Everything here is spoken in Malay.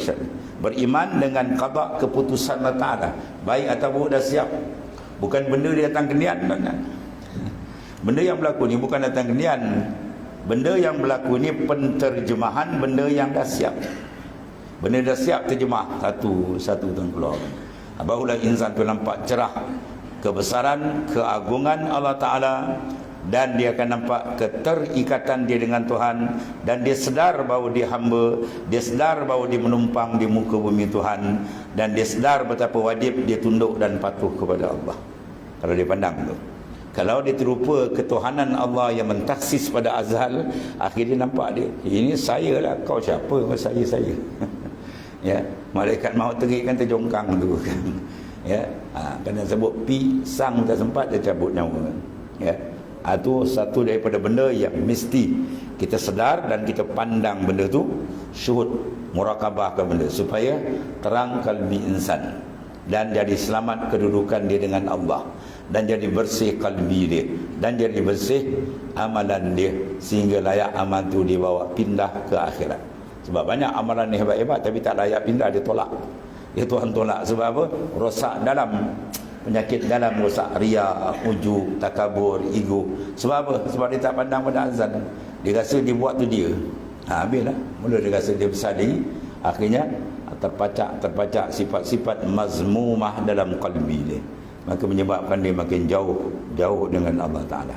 syarr. Beriman dengan qada keputusan Allah Ta'ala, baik atau buruk dah siap. Bukan benda dia datang kenian. Benda yang berlaku ni bukan datang kenian. Benda yang berlaku ni penterjemahan benda yang dah siap. Benda dah siap terjemah satu tuan keluar. Barulah insan tu nampak cerah kebesaran, keagungan Allah Ta'ala, dan dia akan nampak keterikatan dia dengan Tuhan, dan dia sedar bahawa dia hamba, dia sedar bahawa dia menumpang di muka bumi Tuhan, dan dia sedar betapa wajib dia tunduk dan patuh kepada Allah. Kalau dia pandang tu, kalau dia terlupa ketuhanan Allah yang mentaksis pada azal, akhirnya nampak dia, ini saya lah, kau siapa? Saya. Ya, malaikat maut terik kan terjongkang tu kan. Ya, kena sebut pisang tak sempat dia cabut nyawa. Ya, itu satu daripada benda yang mesti kita sedar dan kita pandang benda tu, syuhud, murakabahkan benda supaya terang kalbi insan dan jadi selamat kedudukan dia dengan Allah, dan jadi bersih kalbi dia, dan jadi bersih amalan dia, sehingga layak amal tu dibawa pindah ke akhirat. Sebab banyak amalan ni hebat-hebat tapi tak layak pindah, dia tolak. Dia Tuhan tolak sebab apa? Rosak dalam, penyakit dalam rosak, riya, ujub, takabur, ego. Sebab apa? Sebab dia tak pandang pada azan. Dia rasa dia buat tu dia. Habislah. Mula dia rasa dia besar diri, akhirnya terpacak sifat-sifat mazmumah dalam qalbi dia. Maka menyebabkan dia makin jauh dengan Allah Ta'ala.